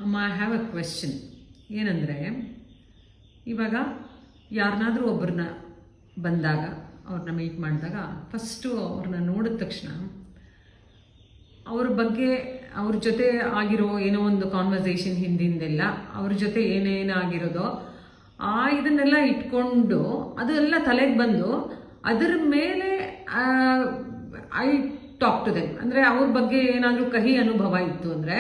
I have a question. ಏನಂದರೆ, ಇವಾಗ ಯಾರನ್ನಾದರೂ ಒಬ್ಬರನ್ನ ಬಂದಾಗ, ಅವ್ರನ್ನ ಮೀಟ್ ಮಾಡಿದಾಗ ಫಸ್ಟು ಅವ್ರನ್ನ ನೋಡಿದ ತಕ್ಷಣ ಅವ್ರ ಬಗ್ಗೆ, ಅವ್ರ ಜೊತೆ ಆಗಿರೋ ಏನೋ ಒಂದು ಕಾನ್ವರ್ಸೇಷನ್ ಹಿಂದಿಂದೆಲ್ಲ ಅವ್ರ ಜೊತೆ ಏನೇನಾಗಿರೋದೋ ಇದನ್ನೆಲ್ಲ ಇಟ್ಕೊಂಡು ಅದೆಲ್ಲ ತಲೆಗೆ ಬಂದು ಅದರ ಮೇಲೆ ಐ ಟಾಕ್ ಟು ದೆಮ್. ಅಂದರೆ ಅವ್ರ ಬಗ್ಗೆ ಏನಾದರೂ ಕಹಿ ಅನುಭವ ಇತ್ತು ಅಂದರೆ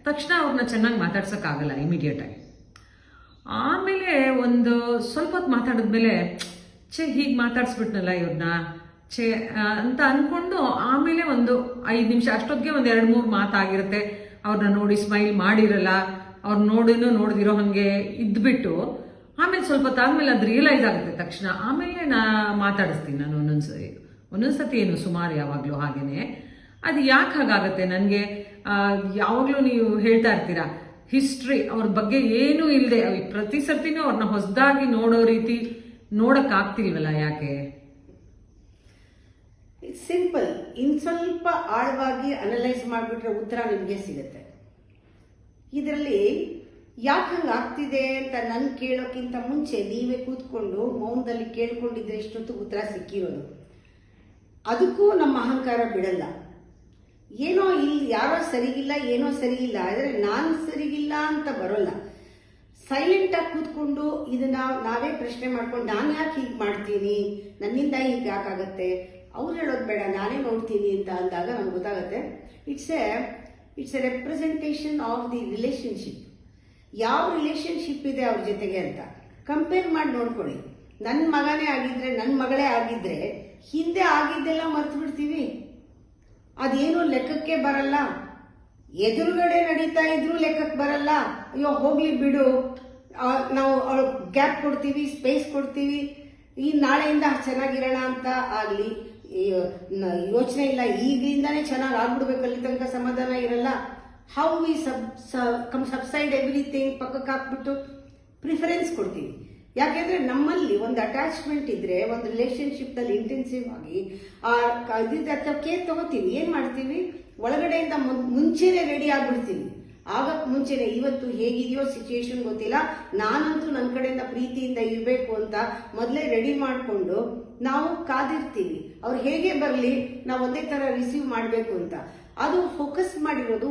ತಕ್ಷಣ ಅವ್ರನ್ನ ಚೆನ್ನಾಗಿ ಮಾತಾಡ್ಸೋಕ್ಕಾಗಲ್ಲ ಇಮಿಡಿಯೇಟಾಗಿ. ಆಮೇಲೆ ಒಂದು ಸ್ವಲ್ಪ ಹೊತ್ತು ಮಾತಾಡಿದ್ಮೇಲೆ ಹೀಗೆ ಮಾತಾಡಿಸ್ಬಿಟ್ನಲ್ಲ ಇವ್ರನ್ನ ಅಂತ ಅಂದ್ಕೊಂಡು ಆಮೇಲೆ ಒಂದು 5 ನಿಮಿಷ ಅಷ್ಟೊತ್ತಿಗೆ ಒಂದು 2-3 ಮಾತಾಗಿರುತ್ತೆ. ಅವ್ರನ್ನ ನೋಡಿ ಸ್ಮೈಲ್ ಮಾಡಿರಲ್ಲ, ಅವ್ರು ನೋಡಿದಿರೋ ಹಾಗೆ ಇದ್ಬಿಟ್ಟು ಆಮೇಲೆ ಸ್ವಲ್ಪ ಹೊತ್ತಾದ್ಮೇಲೆ ಅದು ರಿಯಲೈಸ್ ಆಗುತ್ತೆ ತಕ್ಷಣ. ಆಮೇಲೆ ಮಾತಾಡಿಸ್ತೀನಿ ನಾನು ಒಂದೊಂದ್ಸತಿ ಏನು ಸುಮಾರು ಯಾವಾಗಲೂ ಹಾಗೇನೆ. ಅದು ಯಾಕೆ ಹಾಗಾಗತ್ತೆ ನನಗೆ? ಯಾವಾಗಲೂ ನೀವು ಹೇಳ್ತಾ ಇರ್ತೀರಾ ಹಿಸ್ಟ್ರಿ, ಅವ್ರ ಬಗ್ಗೆ ಏನೂ ಇಲ್ಲದೆ ಪ್ರತಿ ಸರ್ತಿನೂ ಅವ್ರನ್ನ ಹೊಸದಾಗಿ ನೋಡೋ ರೀತಿ ನೋಡೋಕ್ಕಾಗ್ತಿಲ್ವಲ್ಲ, ಯಾಕೆ? ಸಿಂಪಲ್. ಇನ್ನು ಸ್ವಲ್ಪ ಆಳವಾಗಿ ಅನಲೈಸ್ ಮಾಡಿಬಿಟ್ರೆ ಉತ್ತರ ನಿಮಗೆ ಸಿಗುತ್ತೆ. ಇದರಲ್ಲಿ ಯಾಕೆ ಹಂಗೆ ಆಗ್ತಿದೆ ಅಂತ ನನ್ನ ಕೇಳೋಕ್ಕಿಂತ ಮುಂಚೆ ನೀವೇ ಕೂತ್ಕೊಂಡು ಮೌನದಲ್ಲಿ ಕೇಳ್ಕೊಂಡಿದ್ರೆ ಇಷ್ಟೊತ್ತು ಉತ್ತರ ಸಿಕ್ಕಿರೋದು. ಅದಕ್ಕೂ ನಮ್ಮ ಅಹಂಕಾರ ಬಿಡಲ್ಲ. ಏನೋ ಇಲ್ಲಿ ಯಾರೋ ಸರಿಗಿಲ್ಲ, ಏನೋ ಸರಿಗಿಲ್ಲ, ಆದರೆ ನಾನು ಸರಿಗಿಲ್ಲ ಅಂತ ಬರೋಲ್ಲ. ಸೈಲೆಂಟಾಗಿ ಕೂತ್ಕೊಂಡು ಇದನ್ನ ನಾವೇ ಪ್ರಶ್ನೆ ಮಾಡ್ಕೊಂಡು ನಾನು ಯಾಕೆ ಹೀಗೆ ಮಾಡ್ತೀನಿ, ನನ್ನಿಂದ ಹೀಗೆ ಯಾಕಾಗತ್ತೆ, ಅವ್ರು ಹೇಳೋದು ಬೇಡ ನಾನೇ ನೋಡ್ತೀನಿ ಅಂತ ಅಂದಾಗ ನಮ್ಗೆ ಗೊತ್ತಾಗುತ್ತೆ it's A representation of the relationship. ಯಾವ ರಿಲೇಶನ್ಶಿಪ್ ಇದೆ ಅವ್ರ ಜೊತೆಗೆ ಅಂತ ಕಂಪೇರ್ ಮಾಡಿ ನೋಡ್ಕೊಳ್ಳಿ. ನನ್ನ ಮಗನೇ ಆಗಿದ್ರೆ, ನನ್ನ ಮಗಳೇ ಆಗಿದ್ರೆ ಹಿಂದೆ ಆಗಿದ್ದೆಲ್ಲ ಮರ್ತು ಬಿಡ್ತೀವಿ. ಅದೇನು ಲೆಕ್ಕಕ್ಕೆ ಬರಲ್ಲ. ಎದುರುಗಡೆ ನಡೀತಾ ಇದ್ರು ಲೆಕ್ಕಕ್ಕೆ ಬರಲ್ಲ. ಅಯ್ಯೋ ಹೋಗ್ಲಿ ಬಿಡು, ನಾವು ಗ್ಯಾಪ್ ಕೊಡ್ತೀವಿ, ಸ್ಪೇಸ್ ಕೊಡ್ತೀವಿ, ಈ ನಾಳೆಯಿಂದ ಚೆನ್ನಾಗಿರೋಣ ಅಂತ ಆಗಲಿ ಯೋಚನೆ ಇಲ್ಲ. ಈಗಲಿಂದಾನೇ ಚೆನ್ನಾಗಿ ಆಗ್ಬಿಡ್ಬೇಕು, ಅಲ್ಲಿ ತನಕ ಸಮಾಧಾನ ಇರಲ್ಲ. ಹೌ ವಿ ಸಬ್ಸೈಡ್ ಎವ್ರಿಥಿಂಗ್ ಪಕ್ಕಕ್ಕೆ ಹಾಕ್ಬಿಟ್ಟು ಪ್ರಿಫರೆನ್ಸ್ ಕೊಡ್ತೀವಿ. ಯಾಕೆಂದ್ರೆ ನಮ್ಮಲ್ಲಿ ಒಂದು ಅಟ್ಯಾಚ್ಮೆಂಟ್ ಇದ್ರೆ, ಒಂದು ರಿಲೇಶನ್ಶಿಪ್ನಲ್ಲಿ ಇಂಟೆನ್ಸಿವ್ ಆಗಿ ಕೇರ್ ತಗೋತೀವಿ. ಏನ್ ಮಾಡ್ತೀವಿ, ಒಳಗಡೆಯಿಂದ ಮುಂಚೆನೆ ರೆಡಿ ಆಗ್ಬಿಡ್ತೀವಿ. ಆಗಕ್ಕೆ ಮುಂಚೆನೆ ಇವತ್ತು ಹೇಗಿದೆಯೋ ಸಿಚುಯೇಷನ್ ಗೊತ್ತಿಲ್ಲ, ನಾನಂತೂ ನನ್ನ ಕಡೆಯಿಂದ ಪ್ರೀತಿಯಿಂದ ಇರಬೇಕು ಅಂತ ಮೊದಲೇ ರೆಡಿ ಮಾಡಿಕೊಂಡು ನಾವು ಕಾದಿರ್ತೀವಿ. ಅವ್ರು ಹೇಗೆ ಬರಲಿ ನಾವು ಒಂದೇ ಥರ ರಿಸೀವ್ ಮಾಡಬೇಕು ಅಂತ. ಅದು ಫೋಕಸ್ ಮಾಡಿರೋದು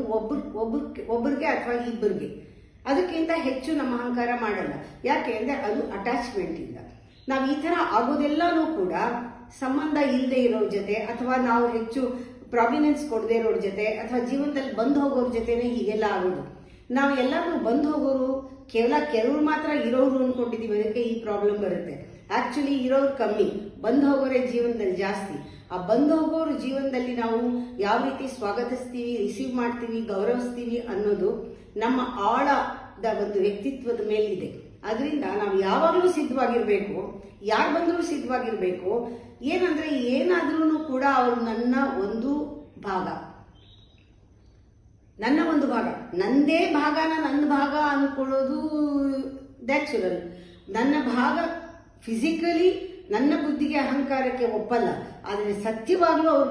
ಒಬ್ಬರಿಗೆ ಅಥವಾ ಇಬ್ಬರಿಗೆ. ಅದಕ್ಕಿಂತ ಹೆಚ್ಚು ನಮ್ಮ ಅಹಂಕಾರ ಮಾಡಲ್ಲ. ಯಾಕೆ ಅಂದರೆ ಅದು ಅಟ್ಯಾಚ್ಮೆಂಟ್ ಇಂದ. ನಾವು ಈ ಥರ ಆಗೋದೆಲ್ಲನೂ ಕೂಡ ಸಂಬಂಧ ಇಲ್ಲದೆ ಇರೋರ ಜೊತೆ, ಅಥವಾ ನಾವು ಹೆಚ್ಚು ಪ್ರಾಮಿನೆನ್ಸ್ ಕೊಡದೆ ಇರೋರ ಜೊತೆ, ಅಥವಾ ಜೀವನದಲ್ಲಿ ಬಂದು ಹೋಗೋರ ಜೊತೆನೇ ಹೀಗೆಲ್ಲ ಆಗೋದು. ನಾವು ಎಲ್ಲರೂ ಬಂದು ಹೋಗೋರು ಕೇವಲ ಕೆಲವ್ರು ಮಾತ್ರ ಇರೋರು ಅನ್ಕೊಂಡಿದೀವಿ, ಅದಕ್ಕೆ ಈ ಪ್ರಾಬ್ಲಮ್ ಬರುತ್ತೆ. ಆಕ್ಚುಲಿ ಇರೋರು ಕಮ್ಮಿ, ಬಂದು ಹೋಗೋರೇ ಜೀವನದಲ್ಲಿ ಜಾಸ್ತಿ. ಆ ಬಂದು ಹೋಗೋರು ಜೀವನದಲ್ಲಿ ನಾವು ಯಾವ ರೀತಿ ಸ್ವಾಗತಿಸ್ತೀವಿ, ರಿಸೀವ್ ಮಾಡ್ತೀವಿ, ಗೌರವಿಸ್ತೀವಿ ಅನ್ನೋದು ನಮ್ಮ ಆಳದ ಒಂದು ವ್ಯಕ್ತಿತ್ವದ ಮೇಲಿದೆ. ಅದರಿಂದ ನಾವು ಯಾವಾಗಲೂ ಸಿದ್ಧವಾಗಿರ್ಬೇಕು, ಯಾರು ಬಂದರೂ ಸಿದ್ಧವಾಗಿರ್ಬೇಕು. ಏನಂದ್ರೆ ಏನಾದ್ರೂ ಕೂಡ ಅವರು ನನ್ನ ಒಂದು ಭಾಗ, ನಂದೇ ಭಾಗನ ನನ್ನ ಭಾಗ ಅನ್ಕೊಳ್ಳೋದು ನ್ಯಾಚುರಲ್. ನನ್ನ ಭಾಗ ಫಿಸಿಕಲಿ ನನ್ನ ಬುದ್ಧಿಗೆ ಅಹಂಕಾರಕ್ಕೆ ಒಪ್ಪಲ್ಲ, ಆದರೆ ಸತ್ಯವಾಗ್ಲೂ ಅವ್ರು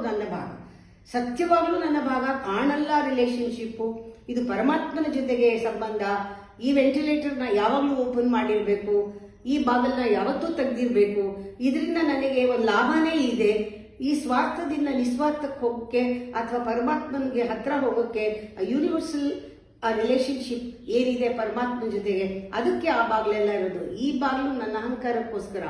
ನನ್ನ ಭಾಗ ಕಾಣಲ್ಲ. ರಿಲೇಶನ್ಶಿಪ್ಪು ಇದು ಪರಮಾತ್ಮನ ಜೊತೆಗೆ ಸಂಬಂಧ. ಈ ವೆಂಟಿಲೇಟರ್ನ ಯಾವಾಗಲೂ ಓಪನ್ ಮಾಡಿರಬೇಕು, ಈ ಬಾಗಲ್ನ ಯಾವತ್ತೂ ತೆಗೆದಿರಬೇಕು. ಇದರಿಂದ ನನಗೆ ಒಂದು ಲಾಭನೇ ಇದೆ. ಈ ಸ್ವಾರ್ಥದಿಂದ ನಿಸ್ವಾರ್ಥಕ್ಕೆ ಹೋಗೋಕ್ಕೆ ಅಥವಾ ಪರಮಾತ್ಮನಿಗೆ ಹತ್ರ ಹೋಗೋಕ್ಕೆ ಯೂನಿವರ್ಸಲ್ ರಿಲೇಶನ್ಶಿಪ್ ಏನಿದೆ ಪರಮಾತ್ಮನ ಜೊತೆಗೆ, ಅದಕ್ಕೆ ಆ ಬಾಗಿಲೆಲ್ಲ ಇರೋದು. ಈ ಬಾಗಿಲು ನನ್ನ ಅಹಂಕಾರಕ್ಕೋಸ್ಕರ,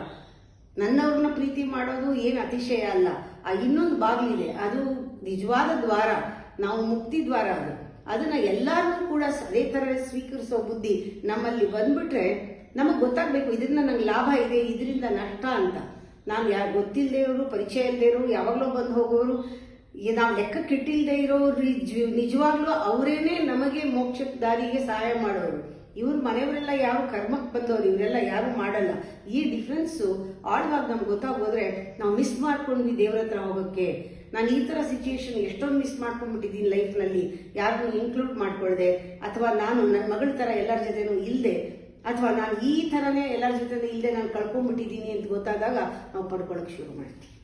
ನನ್ನವ್ರನ್ನ ಪ್ರೀತಿ ಮಾಡೋದು ಏನು ಅತಿಶಯ ಅಲ್ಲ. ಆ ಇನ್ನೊಂದು ಬಾಗಿಲಿದೆ, ಅದು ನಿಜವಾದ ದ್ವಾರ, ನಾವು ಮುಕ್ತಿ ದ್ವಾರ. ಅದನ್ನ ಎಲ್ಲಾರನ್ನೂ ಕೂಡ ಅದೇ ಥರ ಸ್ವೀಕರಿಸೋ ಬುದ್ಧಿ ನಮ್ಮಲ್ಲಿ ಬಂದ್ಬಿಟ್ರೆ ನಮಗೆ ಗೊತ್ತಾಗಬೇಕು ಇದರಿಂದ ನಂಗೆ ಲಾಭ ಇದೆ, ಇದರಿಂದ ನಷ್ಟ ಅಂತ. ನಾವು ಯಾರು ಗೊತ್ತಿಲ್ಲದೆ ಇರೋರು, ಪರಿಚಯ ಇಲ್ಲದೆ ಇರೋರು, ಯಾವಾಗಲೂ ಬಂದು ಹೋಗೋರು, ನಾವು ಲೆಕ್ಕಕ್ಕಿಟ್ಟಿಲ್ಲದೆ ಇರೋರು ನಿಜವಾಗ್ಲೂ ಅವರೇನೆ ನಮಗೆ ಮೋಕ್ಷಕ್ಕೆ ದಾರಿಗೆ ಸಹಾಯ ಮಾಡೋರು. ಇವ್ರ ಮನೆಯವರೆಲ್ಲ ಯಾರು ಕರ್ಮಕ್ಕೆ ಬಂದವರು, ಇವರೆಲ್ಲ ಯಾರು ಮಾಡಲ್ಲ. ಈ ಡಿಫ್ರೆನ್ಸು ಆಳವಾಗಿ ನಮ್ಗೆ ಗೊತ್ತಾಗೋದ್ರೆ ನಾವು ಮಿಸ್ ಮಾಡ್ಕೊಂಡ್ವಿ ದೇವ್ರ ಹತ್ರ ಹೋಗೋಕ್ಕೆ. ನಾನು ಈ ಥರ ಸಿಚುಯೇಷನ್ ಎಷ್ಟೊಂದು ಮಿಸ್ ಮಾಡ್ಕೊಂಡ್ಬಿಟ್ಟಿದ್ದೀನಿ ಲೈಫ್ನಲ್ಲಿ, ಯಾರನ್ನೂ ಇನ್ಕ್ಲೂಡ್ ಮಾಡ್ಕೊಳ್ದೆ, ಅಥವಾ ನಾನು ನನ್ನ ಮಗಳ ಥರ ಎಲ್ಲರ ಜೊತೆನೂ ಇಲ್ಲದೆ, ಅಥವಾ ನಾನು ಈ ಥರನೇ ಎಲ್ಲರ ಜೊತೆ ಇಲ್ಲದೆ ನಾನು ಕಳ್ಕೊಂಡ್ಬಿಟ್ಟಿದ್ದೀನಿ ಅಂತ ಗೊತ್ತಾದಾಗ ನಾವು ಪಡ್ಕೊಳ್ಳೋಕೆ ಶುರು ಮಾಡ್ತೀವಿ.